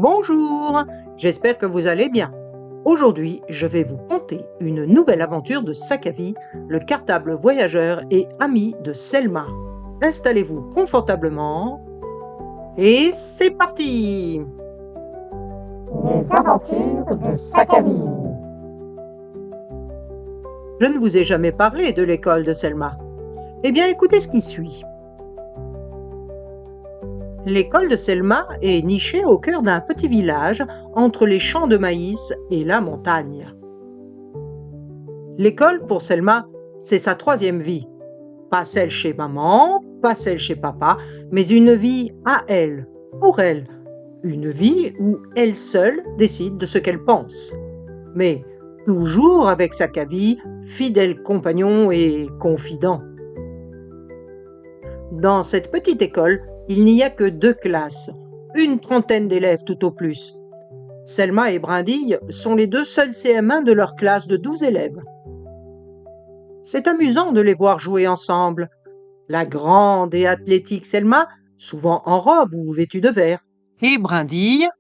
Bonjour, j'espère que vous allez bien. Aujourd'hui, je vais vous conter une nouvelle aventure de Sakavi, le cartable voyageur et ami de Selma. Installez-vous confortablement et c'est parti! Les aventures de Sakavi. Je ne vous ai jamais parlé de l'école de Selma. Eh bien, écoutez ce qui suit. L'école de Selma est nichée au cœur d'un petit village entre les champs de maïs et la montagne. L'école, pour Selma, c'est sa troisième vie. Pas celle chez maman, pas celle chez papa, mais une vie à elle, pour elle. Une vie où elle seule décide de ce qu'elle pense. Mais toujours avec Sakavi, fidèle compagnon et confident. Dans cette petite école, il n'y a que 2 classes, une trentaine d'élèves tout au plus. Selma et Brindille sont les 2 seuls CM1 de leur classe de 12 élèves. C'est amusant de les voir jouer ensemble. La grande et athlétique Selma, souvent en robe ou vêtue de vert, et Brindille,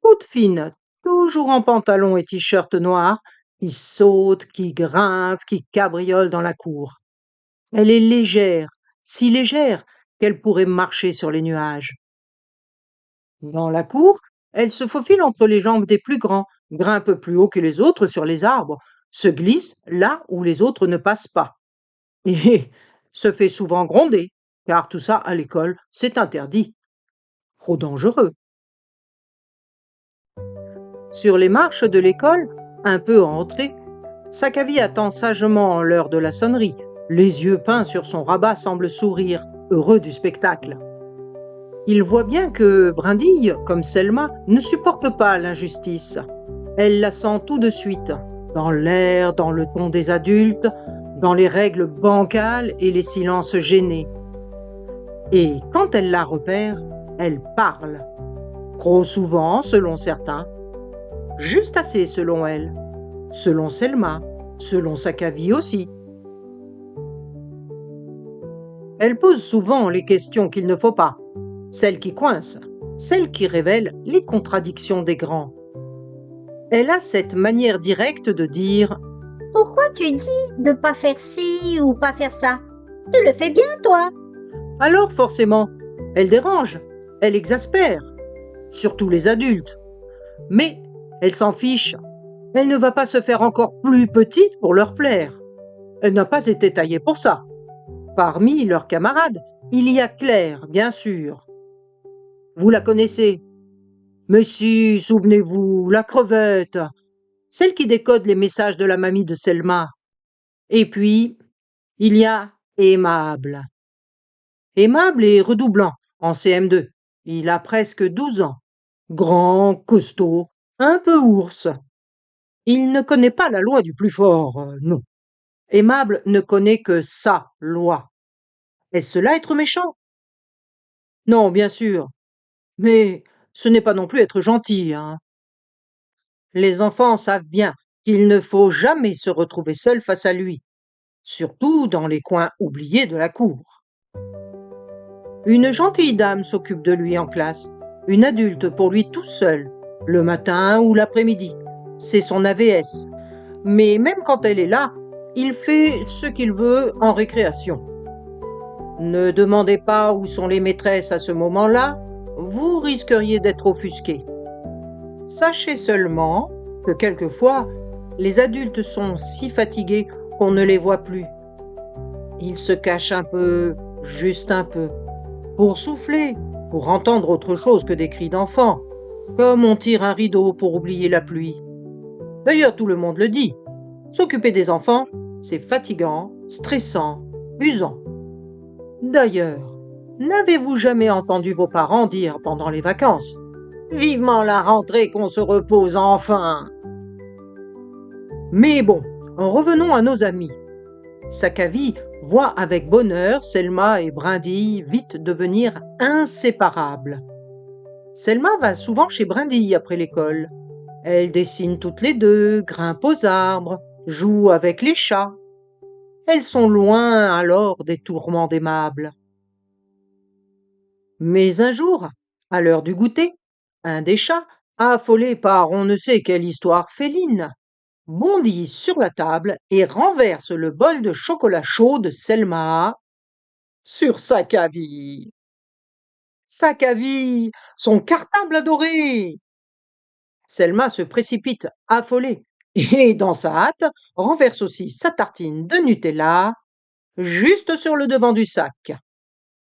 toute fine, toujours en pantalon et t-shirt noir, qui saute, qui grimpe, qui cabriole dans la cour. Elle est légère, si légère qu'elle pourrait marcher sur les nuages. Dans la cour, elle se faufile entre les jambes des plus grands, grimpe plus haut que les autres sur les arbres, se glisse là où les autres ne passent pas. Et se fait souvent gronder, car tout ça à l'école, c'est interdit. Trop dangereux. Sur les marches de l'école, un peu en entrée, Sakavi attend sagement l'heure de la sonnerie. Les yeux peints sur son rabat semblent sourire, heureux du spectacle. Il voit bien que Brindille, comme Selma, ne supporte pas l'injustice. Elle la sent tout de suite, dans l'air, dans le ton des adultes, dans les règles bancales et les silences gênés. Et quand elle la repère, elle parle. Trop souvent, selon certains. Juste assez, selon elle. Selon Selma. Selon Sakavi aussi. Elle pose souvent les questions qu'il ne faut pas. Celles qui coincent. Celles qui révèlent les contradictions des grands. Elle a cette manière directe de dire « Pourquoi tu dis de pas faire ci ou pas faire ça? Tu le fais bien, toi. » Alors forcément, elle dérange, elle exaspère, surtout les adultes. Mais elle s'en fiche. Elle ne va pas se faire encore plus petite pour leur plaire. Elle n'a pas été taillée pour ça. Parmi leurs camarades, il y a Claire, bien sûr. Vous la connaissez. Mais si, souvenez-vous, la crevette, celle qui décode les messages de la mamie de Selma. Et puis, il y a Aimable. Aimable est redoublant, en CM2. Il a presque 12 ans. Grand, costaud, un peu ours. Il ne connaît pas la loi du plus fort, non. Aimable ne connaît que sa loi. Est-ce cela être méchant? Non, bien sûr. Mais ce n'est pas non plus être gentil, hein. Les enfants savent bien qu'il ne faut jamais se retrouver seul face à lui, surtout dans les coins oubliés de la cour. Une gentille dame s'occupe de lui en classe, une adulte pour lui tout seul, le matin ou l'après-midi. C'est son AVS. Mais même quand elle est là, il fait ce qu'il veut en récréation. Ne demandez pas où sont les maîtresses à ce moment-là, vous risqueriez d'être offusqué. Sachez seulement que quelquefois, les adultes sont si fatigués qu'on ne les voit plus. Ils se cachent un peu, juste un peu, pour souffler, pour entendre autre chose que des cris d'enfants, comme on tire un rideau pour oublier la pluie. D'ailleurs, tout le monde le dit. S'occuper des enfants, c'est fatigant, stressant, usant. D'ailleurs, n'avez-vous jamais entendu vos parents dire pendant les vacances « Vivement la rentrée qu'on se repose enfin !» Mais bon, revenons à nos amis. Sakavi voit avec bonheur Selma et Brindille vite devenir inséparables. Selma va souvent chez Brindille après l'école. Elles dessinent toutes les 2, grimpent aux arbres, jouent avec les chats. Elles sont loin alors des tourments d'Aimable. Mais un jour, à l'heure du goûter, Un des chats, affolé par on ne sait quelle histoire féline, bondit sur la table et renverse le bol de chocolat chaud de Selma sur Sakavi. Sakavi, son cartable adoré! Selma se précipite, affolée, et, dans sa hâte, renverse aussi sa tartine de Nutella juste sur le devant du sac.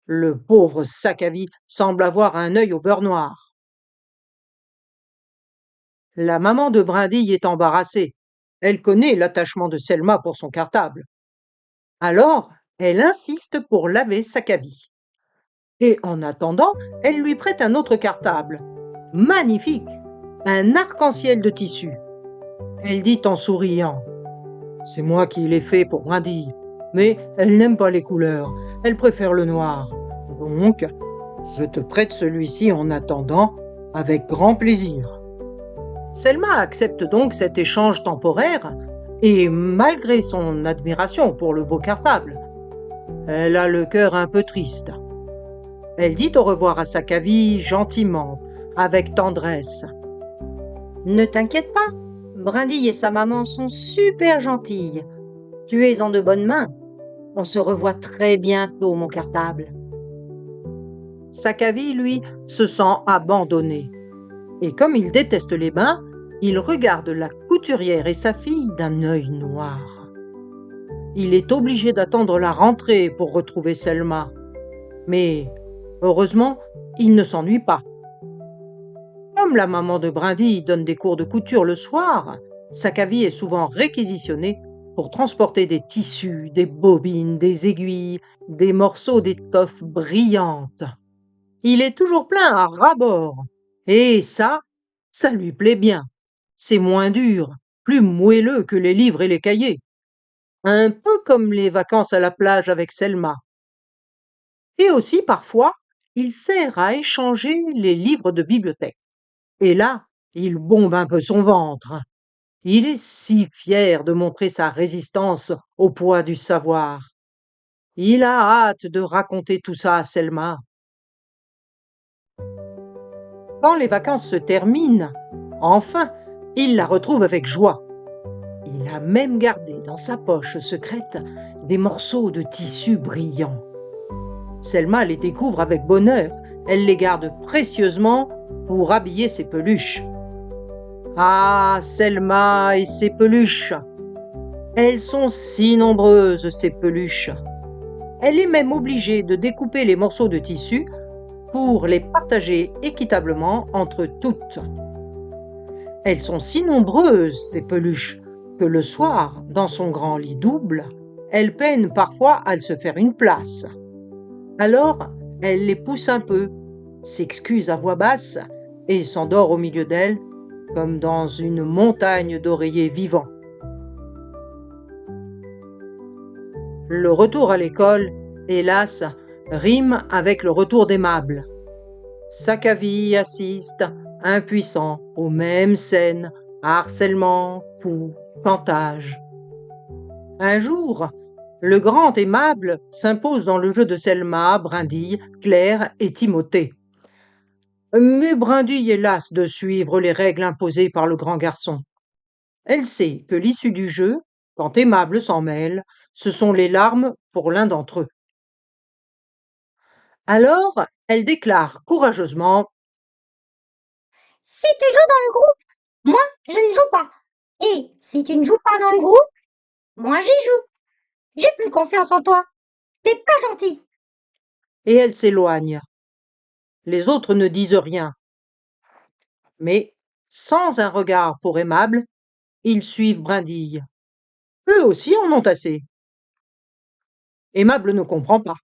Le pauvre Sakavi semble avoir un œil au beurre noir. La maman de Brindille est embarrassée. Elle connaît l'attachement de Selma pour son cartable. Alors, elle insiste pour laver Sakavi. Et en attendant, elle lui prête un autre cartable. Magnifique! Un arc-en-ciel de tissu. Elle dit en souriant: c'est moi qui l'ai fait pour Brindille, mais elle n'aime pas les couleurs, elle préfère le noir. Donc, je te prête celui-ci en attendant, avec grand plaisir. Selma accepte donc cet échange temporaire, et malgré son admiration pour le beau cartable, elle a le cœur un peu triste. Elle dit au revoir à Sakavi gentiment, avec tendresse. Ne t'inquiète pas, Brindille et sa maman sont super gentilles. Tu es en de bonnes mains. On se revoit très bientôt, mon cartable. Sakavi, lui, se sent abandonné. Et comme il déteste les bains, il regarde la couturière et sa fille d'un œil noir. Il est obligé d'attendre la rentrée pour retrouver Selma. Mais, heureusement, il ne s'ennuie pas. Comme la maman de Brindille donne des cours de couture le soir, Sakavi est souvent réquisitionné pour transporter des tissus, des bobines, des aiguilles, des morceaux d'étoffe brillantes. Il est toujours plein à ras-bord. Et ça lui plaît bien. C'est moins dur, plus moelleux que les livres et les cahiers. Un peu comme les vacances à la plage avec Selma. Et aussi, parfois, il sert à échanger les livres de bibliothèque. Et là, il bombe un peu son ventre. Il est si fier de montrer sa résistance au poids du savoir. Il a hâte de raconter tout ça à Selma. Quand les vacances se terminent, enfin, il la retrouve avec joie. Il a même gardé dans sa poche secrète des morceaux de tissu brillants. Selma les découvre avec bonheur. Elle les garde précieusement pour habiller ses peluches. Ah, Selma et ses peluches! Elles sont si nombreuses, ces peluches. Elle est même obligée de découper les morceaux de tissu pour les partager équitablement entre toutes. Elles sont si nombreuses, ces peluches, que le soir, dans son grand lit double, elle peine parfois à se faire une place. Alors, elle les pousse un peu, s'excuse à voix basse et s'endort au milieu d'elles, comme dans une montagne d'oreillers vivants. Le retour à l'école, hélas, rime avec le retour d'Aimable. Sakavi assiste, impuissant, aux mêmes scènes, harcèlement, coups, chantage. Un jour, le grand Aimable s'impose dans le jeu de Selma, Brindille, Claire et Timothée. Mais Brindille est lasse de suivre les règles imposées par le grand garçon. Elle sait que l'issue du jeu, quand Aimable s'en mêle, ce sont les larmes pour l'un d'entre eux. Alors, elle déclare courageusement: Si tu joues dans le groupe, moi, je ne joue pas. Et si tu ne joues pas dans le groupe, moi, j'y joue. J'ai plus confiance en toi. T'es pas gentil. et elle s'éloigne. Les autres ne disent rien. Mais, sans un regard pour Aimable, ils suivent Brindille. Eux aussi en ont assez. Aimable ne comprend pas.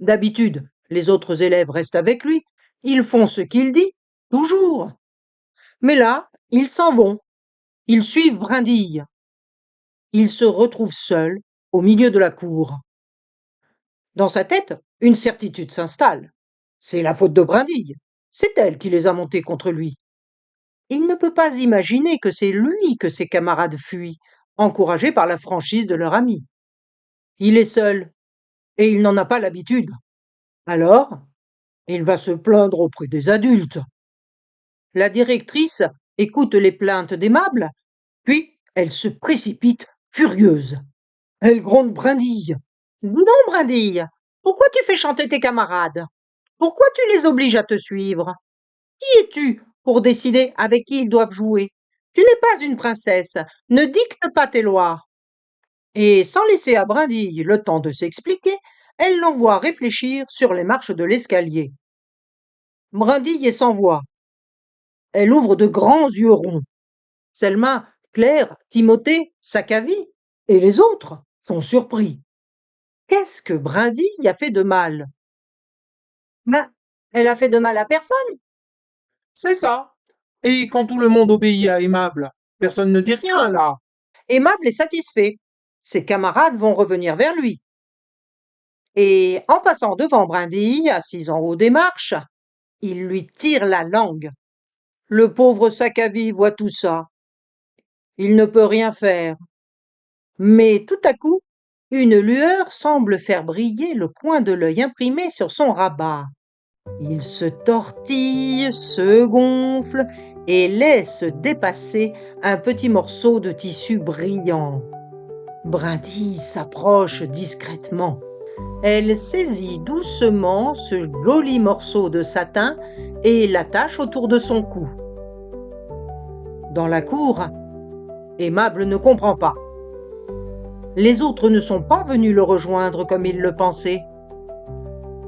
D'habitude, les autres élèves restent avec lui. Ils font ce qu'il dit, toujours. Mais là, ils s'en vont. Ils suivent Brindille. Il se retrouve seul, au milieu de la cour. Dans sa tête, une certitude s'installe. C'est la faute de Brindille. C'est elle qui les a montés contre lui. Il ne peut pas imaginer que c'est lui que ses camarades fuient, encouragés par la franchise de leur ami. Il est seul, et il n'en a pas l'habitude. Alors, il va se plaindre auprès des adultes. La directrice écoute les plaintes d'Aimable, puis elle se précipite, furieuse. Elle gronde Brindille. Dis donc, Brindille, pourquoi tu fais chanter tes camarades? Pourquoi tu les obliges à te suivre? Qui es-tu pour décider avec qui ils doivent jouer? Tu n'es pas une princesse, ne dicte pas tes lois. Et sans laisser à Brindille le temps de s'expliquer, elle l'envoie réfléchir sur les marches de l'escalier. Brindille est sans voix. Elle ouvre de grands yeux ronds. Selma, Claire, Timothée, Sakavi et les autres sont surpris. Qu'est-ce que Brindille a fait de mal? Ben, elle a fait de mal à personne. C'est ça. Et quand tout le monde obéit à Aimable, personne ne dit rien là. Aimable est satisfait. Ses camarades vont revenir vers lui. Et en passant devant Brindille, assise en haut des marches, il lui tire la langue. Le pauvre Sakavi voit tout ça. Il ne peut rien faire. Mais tout à coup, une lueur semble faire briller le coin de l'œil imprimé sur son rabat. Il se tortille, se gonfle et laisse dépasser un petit morceau de tissu brillant. Brindille s'approche discrètement. Elle saisit doucement ce joli morceau de satin et l'attache autour de son cou. Dans la cour, Aimable ne comprend pas. Les autres ne sont pas venus le rejoindre comme il le pensait.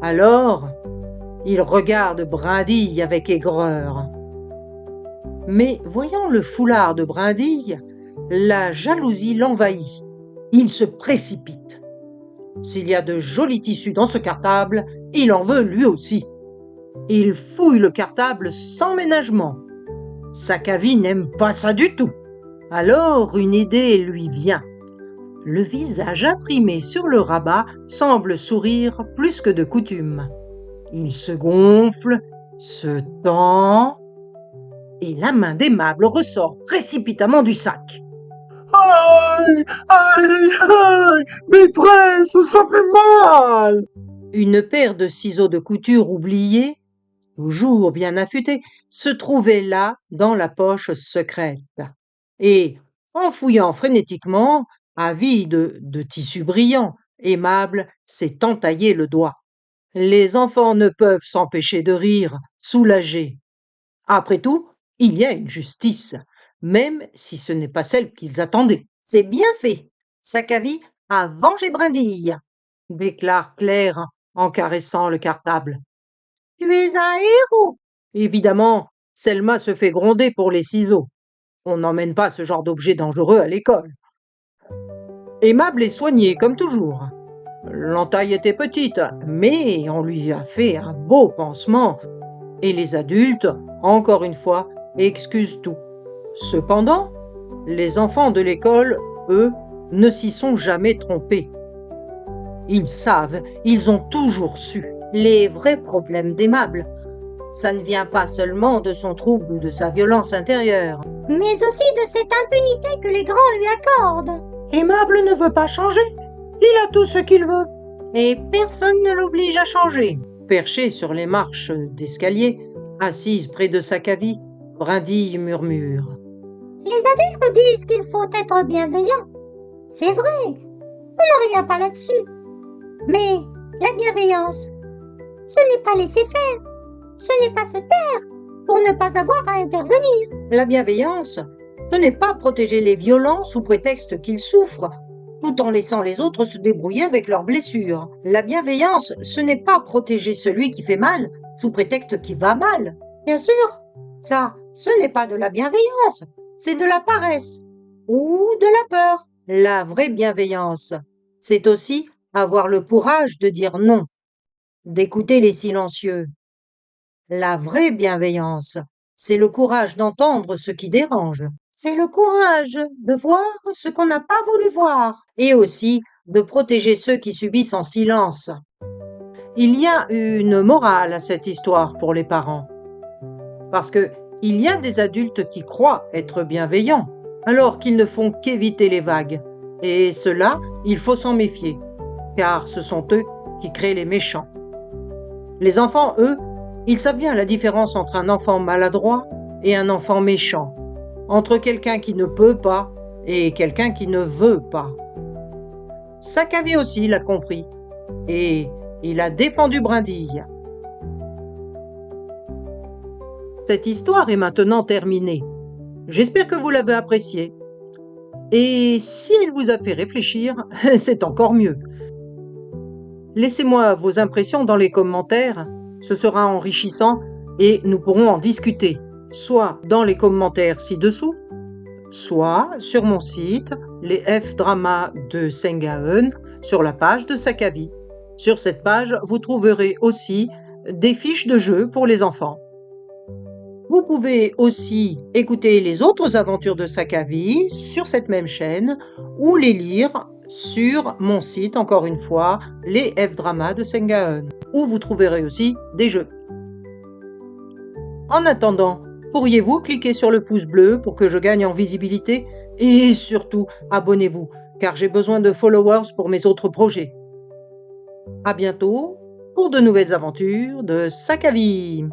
Alors, il regarde Brindille avec aigreur. Mais voyant le foulard de Brindille, la jalousie l'envahit. Il se précipite. S'il y a de jolis tissus dans ce cartable, il en veut lui aussi. Il fouille le cartable sans ménagement. Sakavi n'aime pas ça du tout. Alors une idée lui vient. Le visage imprimé sur le rabat semble sourire plus que de coutume. Il se gonfle, se tend, et la main d'Aimable ressort précipitamment du sac. Aïe, aïe, aïe, maîtresse, ça fait mal. Une paire de ciseaux de couture oubliés, toujours bien affûtés, se trouvait là dans la poche secrète. Et, en fouillant frénétiquement, avide de tissu brillant, Aimable s'est entaillé le doigt. Les enfants ne peuvent s'empêcher de rire, soulagés. Après tout, il y a une justice, même si ce n'est pas celle qu'ils attendaient. C'est bien fait. Sakavi a vengé Brindille, déclare Claire en caressant le cartable. Tu es un héros. Évidemment, Selma se fait gronder pour les ciseaux. On n'emmène pas ce genre d'objet dangereux à l'école. Aimable est soigné, comme toujours. L'entaille était petite, mais on lui a fait un beau pansement. Et les adultes, encore une fois, excusent tout. Cependant, les enfants de l'école, eux, ne s'y sont jamais trompés. Ils savent, ils ont toujours su, les vrais problèmes d'Aimable. Ça ne vient pas seulement de son trouble ou de sa violence intérieure. Mais aussi de cette impunité que les grands lui accordent. Aimable ne veut pas changer. Il a tout ce qu'il veut. Et personne ne l'oblige à changer. Perchée sur les marches d'escalier, assise près de Sakavi, Brindille murmure. Les adultes disent qu'il faut être bienveillant. C'est vrai, on ne revient pas là-dessus. Mais la bienveillance, ce n'est pas laisser faire, ce n'est pas se taire pour ne pas avoir à intervenir. La bienveillance, ce n'est pas protéger les violents sous prétexte qu'ils souffrent, tout en laissant les autres se débrouiller avec leurs blessures. La bienveillance, ce n'est pas protéger celui qui fait mal sous prétexte qu'il va mal. Bien sûr, ça, ce n'est pas de la bienveillance, c'est de la paresse ou de la peur. La vraie bienveillance, c'est aussi avoir le courage de dire non, d'écouter les silencieux. La vraie bienveillance, c'est le courage d'entendre ce qui dérange. C'est le courage de voir ce qu'on n'a pas voulu voir et aussi de protéger ceux qui subissent en silence. Il y a une morale à cette histoire pour les parents. Parce que il y a des adultes qui croient être bienveillants, alors qu'ils ne font qu'éviter les vagues. Et cela, il faut s'en méfier, car ce sont eux qui créent les méchants. Les enfants, eux, ils savent bien la différence entre un enfant maladroit et un enfant méchant, entre quelqu'un qui ne peut pas et quelqu'un qui ne veut pas. Sakavi aussi l'a compris, et il a défendu Brindille. Cette histoire est maintenant terminée. J'espère que vous l'avez appréciée. Et si elle vous a fait réfléchir, c'est encore mieux. Laissez-moi vos impressions dans les commentaires, ce sera enrichissant et nous pourrons en discuter, soit dans les commentaires ci-dessous, soit sur mon site, les F-Dramas de Sengaeun, sur la page de Sakavi. Sur cette page, vous trouverez aussi des fiches de jeux pour les enfants. Vous pouvez aussi écouter les autres aventures de Sakavi sur cette même chaîne ou les lire sur mon site, encore une fois, les F-Dramas de Sengaeun, où vous trouverez aussi des jeux. En attendant, pourriez-vous cliquer sur le pouce bleu pour que je gagne en visibilité? Et surtout, abonnez-vous, car j'ai besoin de followers pour mes autres projets. À bientôt pour de nouvelles aventures de Sakavi.